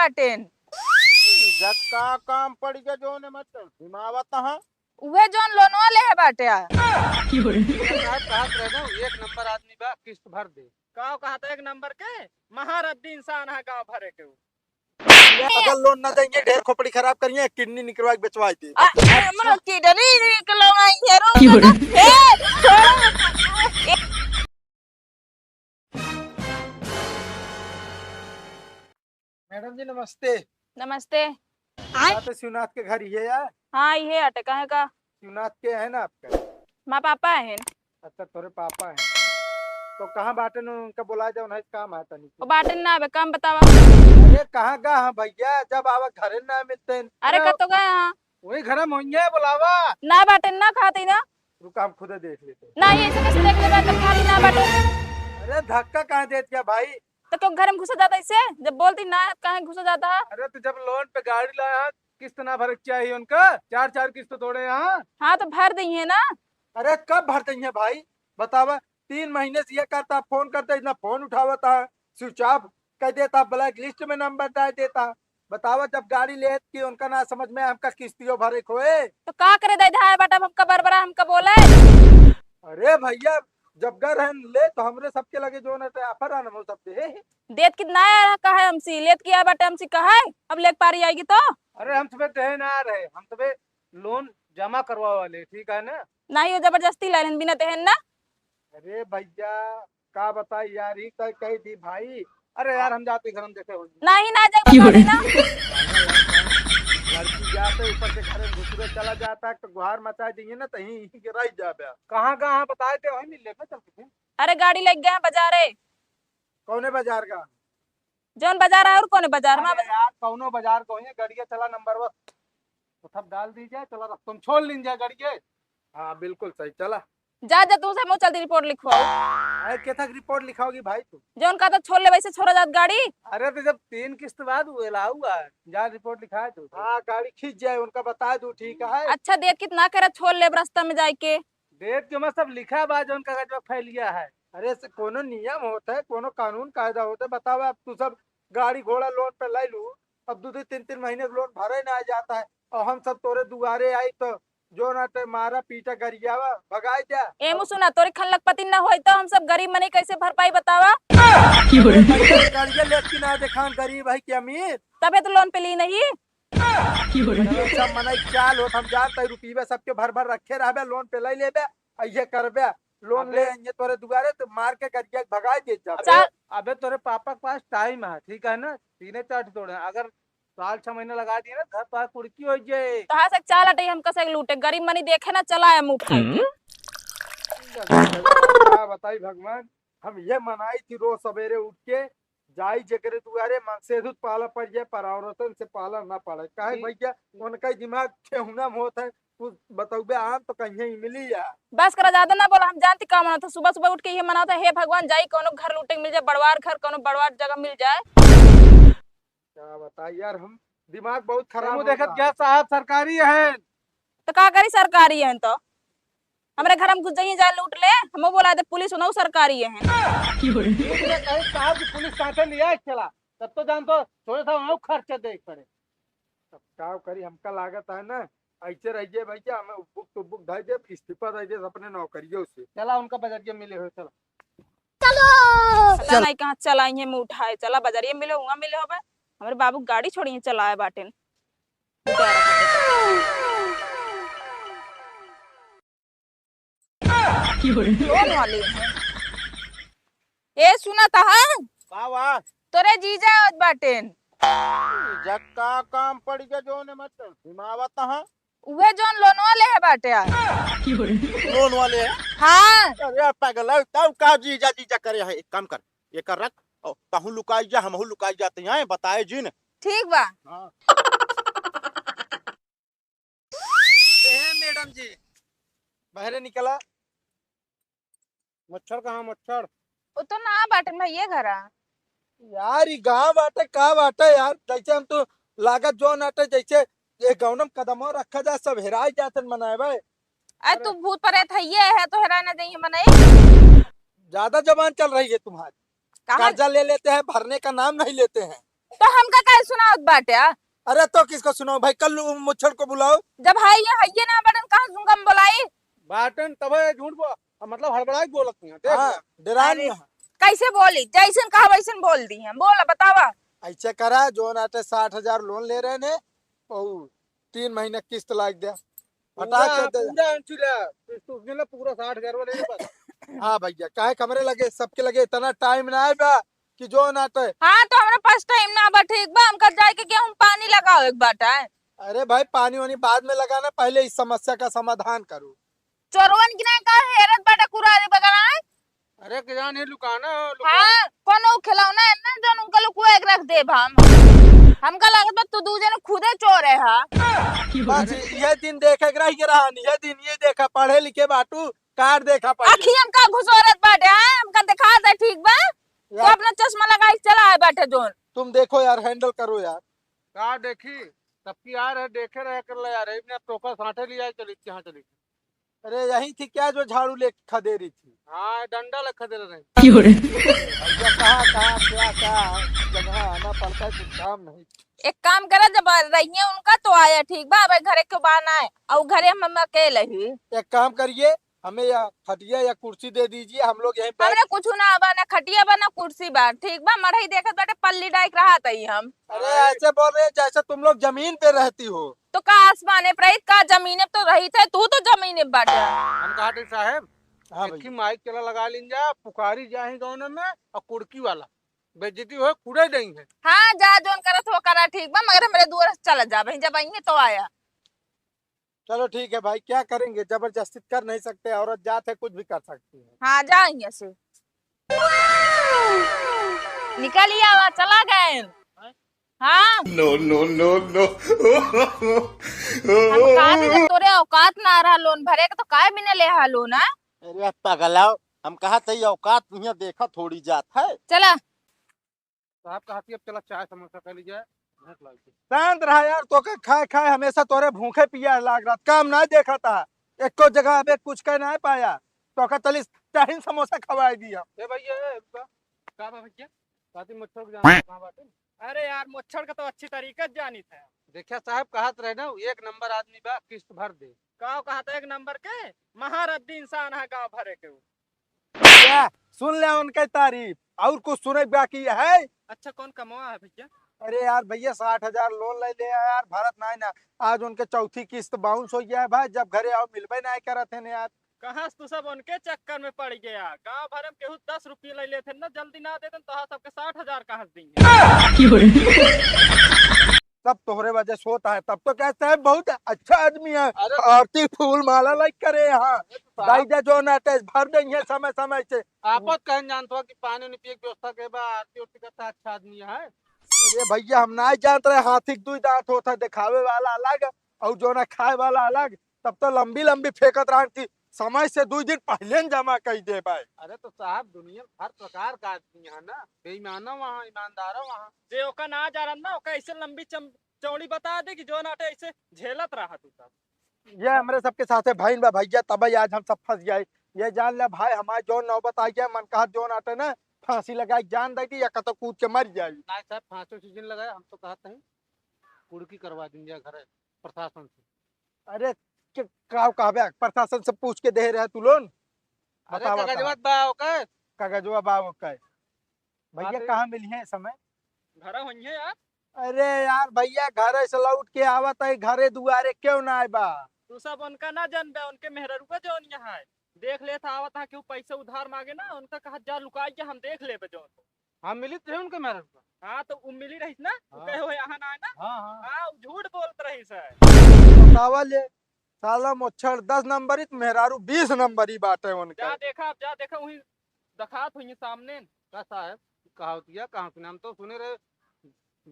बाटेन। जग का काम पड़ गया जो ने मत हिमावत हां उहे जोन लोनवा ले है बाटे साहब कहत रहे ना एक नंबर आदमी बा किस्त भर दे गाँव कहता एक नंबर के महारद्दी इंसान है गाँव भरे के अगर लोन ना देंगे ढेर खोपड़ी खराब करिए किडनी निकलवा के बेचवा दी हमरो किडनी निकलवाई है रो ए छोड़ो। मैडम जी नमस्ते। नमस्ते। तो शिवनाथ के घर ही है यार? हाँ ये अटे कहे का शिवनाथ के है ना आपका? माँ पापा है। अच्छा थोड़े पापा हैं तो कहाँ बाटन उनका बुला जाओ ना काम है तनी ओ बाटन ना आवे काम बतावा। अरे कहाँ का हाँ भैया जब आवा घरे ना मिलते हैं। अरे कतो गए हां वही घर मोइया बुलावा ना बाटन ना खाती ना रुका हम खुद देख लेते। ना ये ऐसे कैसे देख लेगा तो खाली ना बाटन। अरे धक्का कहाँ दे दिया भाई? तो क्यों घर में घुसा जाता इससे जब बोलती ना कहाँ घुसा जाता है। अरे तो जब लोन पे गाड़ी लाया किस्त ना भर चाहिए उनका 4-4 किस्त तोड़े यहाँ। हाँ तो भर दी है ना। अरे कब भरते हैं भाई बतावा? 3 महीने से ये करता फोन करता इतना फोन उठावता है स्विच ऑफ कह देता ब्लैक लिस्ट में नंबर डाल देता। बतावा जब गाड़ी ले की उनका ना समझ में हमका किस्तियों भरे खोए तो का करे दे धाय बाटा हमका बरबरा हमका बोले। अरे भैया जब घर है ले तो हमरे सबके लगे जो ना ऑफर आना वो सब दे देत कितना है कहा हमसी लेत किया बाटे हमसी कहा है अब लेक पारी आएगी तो। अरे हम तुम्हें दे ना रहे हम तुम्हें लोन जमा करवा वाले ठीक है ना नहीं हो जबरदस्ती ला लेन बिना तेहन ना। अरे भैया का बताई यार ही तय कही थी भाई। अरे यार हम जाते घर हम देखे नहीं ना जा बता ना। लड़की जाते ऊपर से घर में घुसरे चला जाता है तो गुहार मचा देंगे ना तहीं गिरा ही जाबे। कहाँ बताए थे वही मिल लेते चलते थे। अरे गाड़ी लेके गए बाजारे कौने बाजार का? जौन बाजार है और कौन बाजार में यार कौनो बाजार को है गड़िया चला नंबर बस तो सब डाल दीजिए चला तुम छोड़ लीजिए गड़िया। हाँ बिल्कुल सही चला जा जा तू से मुँह चलती रिपोर्ट लिखवाओ। अरे क्या तक रिपोर्ट लिखाओगी भाई तू? जौन का तो छोड़ ले वैसे छोड़ा जात गाड़ी। अरे तो जब 3 किस्त बाद हुआ जा रिपोर्ट लिखा है तू। हाँ गाड़ी खींच जाए उनका बता दू ठीक है। अच्छा देख कितना करे छोड़ ले रास्ता में जाके। डेट के मैं सब लिखा बा जौन कागज में फैलिया है। अरे से कोनो नियम होता है कोनो कानून कायदा होता है बताओ अब तू सब गाड़ी घोड़ा लोन पे ले लू अब 2-3 महीने लोन भरे ना आ जाता है और हम सब तोरे दुआरे आई तो जो ना ते मारा पीटा गरियावा भगाई जा। एमु सुना तोरी खलक पति ना होई तो हम सब गरीब मनी कैसे भर पाई बतावा। गाड़िया लेके ना देखा गरीब है कि अमीर तबे तो लोन पे ली नहीं। सब मनाई चाल हो हम जानते रुपये सबके भर भर रखे रहबे लोन पे ले लेबे ये करबे लोन ले आएंगे तोरे दुआरे तो मार के गरिया भगाई दे जा। अबे तोरे पापा के पास टाइम है ठीक है ना 3-4 तोड़े अगर 4-6 महीने लगा दिए ना घर पास कुड़की हो जाए कहां से चाल हटे हम कसे लूटे गरीब मनी देखे ना चला है मुंह खाई। क्या बताई भगवान हम ये मनाई थी रोज सवेरे उठ के जाई जगरे दुआरे मन से दूध पाला पड़ जाए पर औरतन से पाला ना पड़े काहे भैया उनका दिमाग ठेहुना होत है कुछ बताऊबे आम तो कहीं ही मिली या। बस करा ज्यादा ना बोला हम जानती का मना था सुबह सुबह उठ के ये मनाता हे भगवान जाई कोनो घर लूटे मिल जाए बड़वार घर कोनो बड़वार जगह मिल जाए। क्या बताई यार हम दिमाग बहुत खराब देखत क्या साहब सरकारी है तो का करी सरकारी है तो हमरे घर में घुस जाइए जाए लूट ले हम बोला दे पुलिस उनो सरकारी है। साहब की पुलिस काटे लिया चला तब तो जान तो थोड़ा सा खर्चा देख पड़े सब क्या करी हमका लागत है ना ऐसे रहिए भैया हमें बुक तो बुक ढाई दे इस्तीफा दे दे अपने नौकरियों से चला उनका बजरिया मिले हो चलो पता नहीं कहाँ चलाई है मुँह उठाए चला बाजारिये मिले हुआ मिले हो हमारे बाबू गाड़ी छोड़ी है चलाए बाटेन। लोन वाली है ए सुना था वाह तोरे जीजा आवत बाटेन जग का काम पड़ गया जो ने मत हिमावत हां उहे जोन लोनवा ले है बाटे लोन वाले हैं। हाँ अरे पागल है तब का जीजा जीजा करे है एक काम कर ये कर रख और कहूं लुकाई जा हमहू लुकाई जाते हैं बताए जी ने ठीक बा। हाँ मैडम जी बहरे निकला मच्छर कहाँ मच्छर वो तो ना बाटे भाई ये घरा यार ये गाँव बाटे का बाटे यार जैसे हम तो लागत जो नाटे जैसे ये गाँव कदम रखा जा सब हेराई जाते मनाए भाई। अरे तू भूत पर था ये है तो हेरा ना देंगे मनाई ज्यादा जबान चल रही है तुम्हारी कर्जा ले लेते हैं भरने का नाम नहीं लेते हैं। तो हमका काय सुनावत बाटे अरे तो किसको सुनाओ भाई, कल मुच्छड़ को बुलाओ। जब है ना बटन कहाँ सुनगा हम बोलाई। बाटन तब झूठ मतलब हड़बड़ा बोलत नहीं देख हाँ, डरा अरे, नहीं। कैसे बोली जैसन कहा वैसन बोल दी हम। बोला बतावा। ऐसे करा जो नाटे 60,000 लोन ले रहे ने, और 3 महीने किस्त लाग दिया, हटा के दे। पूरा अंचुला तो उसने ला पूरा 60,000 वाले के पास। हाँ भैया, काहे कमरे लगे सबके लगे, इतना टाइम ना है बा कि जो नाटे। हाँ तो हमारे पास टाइम ना बा, ठीक बा हमका जाए के गेहूं पानी लगाओ एक बाटा है। अरे भाई पानी वानी बाद में लगाना, पहले इस समस्या का समाधान करो। चोरवन की ना का हेरत बाटा कुरारी बगना है। अरे के जान है लुकाना हाँ कोनो खिलौना है ना जो उनका लोग एक रख दे हम। हमका लगत बा तू दूजे ने खुदे चोर है। हाँ बस ये दिन देखे रह गया, ये दिन ये देखा, पढ़े लिखे बाटू कार देखा पहले। आखी हमका घुसोरत बाटे है, हमका दिखा दे ठीक बा। तो यार, अपना चश्मा लगाई चला है बैठे जोन। तुम देखो यार, हैंडल करो यार। का देखी सबकी यार है देखे रहे कर ले यार इतने टोका साठे लिया चली कहां चली। अरे यही थी क्या जो झाड़ू ले खदे रही थी। हाँ डंडा लखा दे रहे भैया कहाँ कहाँ क्या क्या जगह आना पड़ता है, कुछ काम नहीं। एक काम करा जब रही उनका तो आया ठीक बा। अब घरे क्यों बाना है और घरे हम अकेले ही। एक काम करिए, हमें या खटिया या कुर्सी दे दीजिए, हम लोग यहीं हमने कुछ ना बा ना खटिया बा ना कुर्सी बा, ठीक बा। मरही देखत बाटे पल्ली डाइक रहा तई हम। अरे ऐसे बोल रहे हैं जैसे तुम लोग जमीन पे रहती हो। तो का आसमाने पर रहित का जमीने तो रही थे, तू तो जमीने बाटे। हम कहा थे साहब हाँ एक ही भैया, माइक चला लगा लीन जा पुकारी जाही गाँव में और कुड़की वाला बेइज्जती हो कुड़े देंगे। हाँ जा जोन करत हो करा ठीक बा, मगर मेरे दूर से चला जा भाई। जब आएंगे तो आया। चलो ठीक है भाई, क्या करेंगे, जबरदस्ती कर नहीं सकते, औरत जात है कुछ भी कर सकती है। हाँ जा यहाँ से निकलिए आवा चला गए। हाँ No, no, no, no. हम कहा थे जब तोरे औकात ना रहा लोन भरे के तो काय भी न ले हा लोन। अरे पगलाओ, हम कहा था औकात यहाँ देखा थोड़ी जात है। चला साहब कहती अब चला चाय समोसा कर लीजिए भूख लगी। शांत रहा यार, तो के खाए खाए हमेशा तोरे भूखे पिया लाग रहा, काम ना देखा था। एक को जगह अबे कुछ कह ना पाया तो का चली चाही समोसा खवाई दिया। ए भैया का भैया साथी मुच्छड़ को जाना कहां बाटे। अरे यार मुच्छड़ का तो अच्छी तरीके से जानी था। देखिया साहब कहत रहे ना एक नंबर आदमी बा किस्त भर दे। गाँव कहता एक नंबर के महारद्दी इंसान है गाँव भरे के। क्या सुन ले उनके तारीफ, और कुछ सुने बाकी है। अच्छा कौन कमावा है भैया। अरे यार भैया 60,000 लोन ले ले यार, भारत ना ना आज उनके चौथी किस्त बाउंस हो गया है भाई। जब घरे आओ मिलबे ना करत है यार। कहाँ तू सब उनके चक्कर में पड़ गया। गाँव भर में केहू 10 रुपये ले लेते ना, जल्दी ना देते तो सबके 60,000 कहाँ से देंगे। सब तोहरे वजह से होता है, तब तो कहते हैं बहुत अच्छा आदमी है। आरती फूल माला लाइक करे यहाँ दाइजा जो नाटे भर देंगे समय समय से। आपत कहन जानते हो कि पानी नहीं पिए की व्यवस्था के बाद आरती उरती करता अच्छा आदमी है। अरे भैया हम ना जानते रहे, हाथी के 2 दांत होता है, दिखावे वाला अलग और जो ना खाए वाला अलग। तब तो लंबी लंबी फेंकत रहा थी, समय से 2 दिन पहले जमा कर दे भाई। अरे तो साहब दुनिया हर प्रकार का आदमी है ना, बेईमानो वहाँ ईमानदारो वहाँ। जे ओका ना जा रहा ना ओका ऐसे लंबी चौड़ी बता दे कि जो नाटे ऐसे झेलत रहा तू सब। ये हमारे सबके साथ है भाई बा भैया, तब आज हम सब फंस गए। ये जान ले भाई, हमारे जो नौबत आई है मन कहा जो नाटे ना फांसी लगाई जान देगी या कतो कूद के मर जाए। ना साहब फांसी सीजन लगाए हम तो कहते हैं कुड़की करवा देंगे घर प्रशासन से। अरे कहबे प्रशासन से पूछ के दे रहे तू लोन। कागजवा बाव का भैया कहाँ मिली है समय घर हुई है यार। अरे यार भैया घरे से लौट के आवत है, घरे दुआरे क्यों ना आए बा। तू सब उनका ना जानबे, उनके मेहररुआ जो यहाँ है देख ले था आवत है कि पैसे उधार मांगे ना, उनका कहा जा लुकाई के हम देख ले जो हम मिली थे उनके मेहररुआ। हाँ तो वो मिली रही ना कहे हो यहाँ ना है ना। हाँ झूठ बोलते रही सर। बतावा ले साला मुच्छड़ 10 नंबरी मेहरारू 20 नंबरी बाटे उनका। जा देखा वही दखात हुई सामने का साहब कहावतिया कहाँ सुने हम तो सुने रहे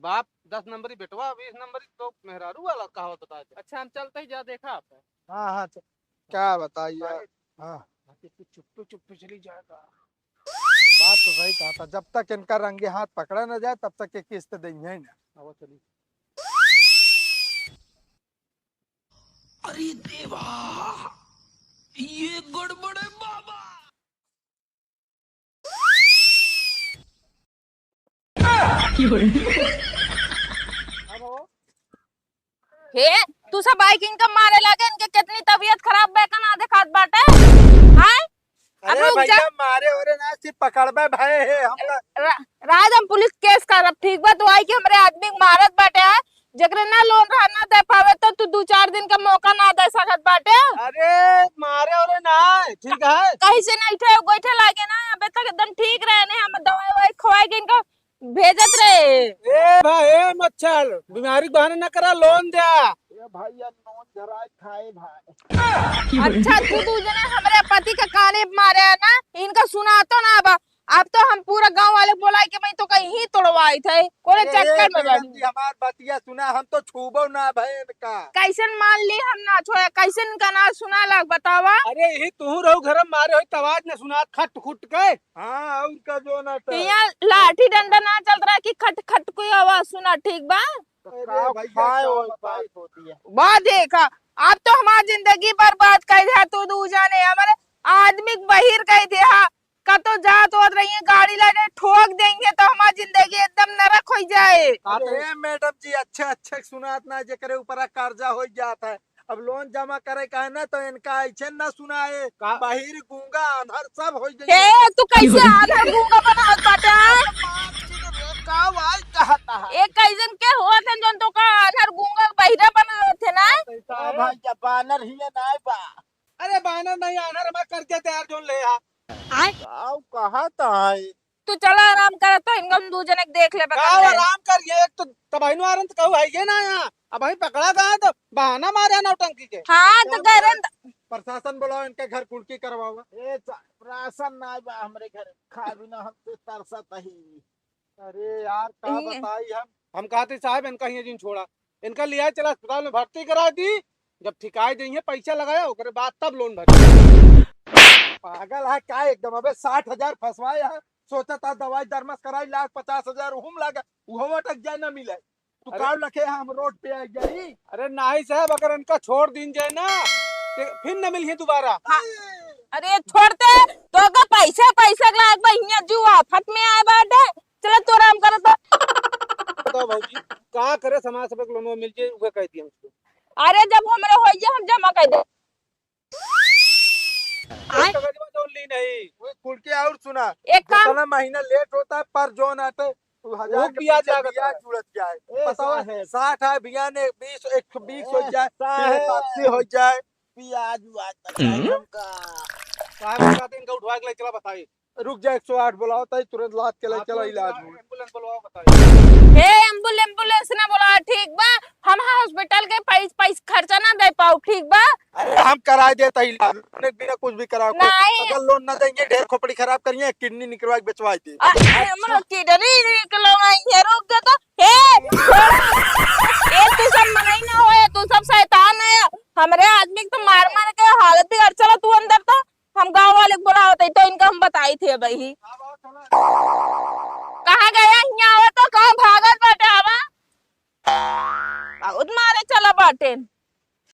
बाप 10 नंबरी बेटवा 20 नंबरी तो मेहरारू वाला कहावत बता। अच्छा हम चलते ही जा देखा आप। हाँ क्या बताइए। हाँ चुप्पे चली जाएगा। बात तो सही कहा था, जब तक इनका रंगे हाथ पकड़ा न जाए तब तक ये किस्त देंगे ना। चलिए। अरे देवा, ये गड़बड़ है बाबा। हे तू सब बाइक इनका मारे लगे, इनके कितनी तबीयत खराब बेकन आधे खात बाटे। हाय अब अरे रुक जा। भैया मारे ओरे ना सिर्फ पकड़बे भय है हम। राज हम पुलिस केस करब, ठीक बा? तो आई के हमरे आदमी के मारत बाटे है, जकरे ना लोन रहा ना दे पावे तो तू 2-4 दिन का मौका ना दे सकत बाटे। अरे मारे ओरे ना ठीक है। कहीं से नहीं थे गोइठे लागे ना, अबे तक एकदम ठीक रहे ने, हम दवाई ववाई खवाए के इनको भेजत रहे। ए भाई ए मच्छर बीमारी बहाने न करा, लोन दे। ये भैया नोन जरा खाए भाई। अच्छा तू जने हमरे पति के काने मारे है ना, इनका सुना तो ना। अब तो हम पूरा गांव वाले बोला कि मैं तो कहीं ही तोड़वाई थे, कोने चक्कर में बैठी। हमार बतिया सुना, हम तो छूबो ना भय का। कैसन मान ली हम ना छोया, कैसन का ना सुना लग बतावा। अरे यही तू रहू घर में मारे हो तो आवाज न सुना खट खुट के। हाँ उनका जो ना कि यहाँ लाठी डंडा ना चल रहा कि खट खट कोई आवाज सुना, ठीक बा? बात देखा, अब तो हमारी जिंदगी बर्बाद कर दिया तू दू जाने, हमारे आदमी बहिर कर दिया। का तो जा तो रही है गाड़ी लाने ठोक देंगे तो हमारी जिंदगी एकदम नरक हो जाए। अरे मैडम जी अच्छे अच्छे सुनात ना जेकरे ऊपर कर्जा हो जाता है, अब लोन जमा करे का है ना तो इनका ऐसे ना सुनाए, बाहिर गूंगा अंधर सब हो जाए। हे तू कैसे आधा गूंगा बनावत बाटे? एक कैसन के होत है जोन तो का आधार गूंगा बहिरा बनावत है ना? भाई बानर ही है ना बा। अरे बानर नहीं आनर मैं करके तैयार जोन ले आ। कहा था तू चला आराम कर, तो इनका दू जने देख ले गाँव आराम कर, ये एक तो तबाइनो आरंत कहू है ये ना यहाँ अब भाई पकड़ा गया तो बहाना मारे नौटंकी के। हाँ तो गरन प्रशासन बुलाओ, इनके घर कुर्की करवाओ। राशन ना बा हमरे घर, खा बिना हम तो तरसत ही। अरे यार का बताई हम कहते साहब इनका ही जिन छोड़ा, इनका लिया चला अस्पताल में भर्ती करा दी, जब ठिकाई देंगे पैसा लगाया ओकरे बाद तब लोन भर। पागल है क्या एकदम? अबे 60,000 फंसवाए है, सोचा था दवाई दरमस कराई 1,50,000 हम लगा, वो अटक जाए ना मिले। तू काल रखे हम रोड पे आ गई। अरे नहीं साहब अगर इनका छोड़ दिन जाए ना फिर न मिलिए दोबारा। हाँ। अरे छोड़ते तो का पैसा लाग बहिया जुआ फट में आए बाटे। चलो तो आराम कर तो। बताओ भाजी का करे, समाज सेवक लोन मिल जाए उसे कह दिया उसको। अरे जब हमरे हो जाए हम जमा कर दे। नहीं कुर्की और सुना, एक काम जितना महीना लेट होता है पर जोन आते 1000 के ब्याज ब्याज जुड़त जाए। बताओ 60 है बिया ने 20 हो जाए, 80 हो जाए ब्याज इनका उठवा के ले चला बताइए। रुक जा 108 बुलाओ तई तुरंत लाद के ले चला इलाज हो। एम्बुलेंस बुलवाओ बताइए। हे एम्बुलेंस ना बोला, ठीक बा? हम हॉस्पिटल के पैसा खर्चा ना दे पाऊ, ठीक बा? अरे हम करा देता इलाज, बिना कुछ भी कराओ। नहीं। अगर लोन ना देंगे ढेर खोपड़ी खराब करिए, किडनी निकलवा के बेचवाई दी। हमरो किडनी निकलवाई है, रुक जा तो। हे तू सब मनाई ना होए, तू सब शैतान है। हमरे आदमी को तो मार मार के हालत बिगड़। चलो तू अंदर तो, हम गांव वाले को बुलाओ तो इनका हम बताई थे भाई। कहाँ गया यहाँ तो कहाँ भागत बाटे? आवा मारे चला बाटे।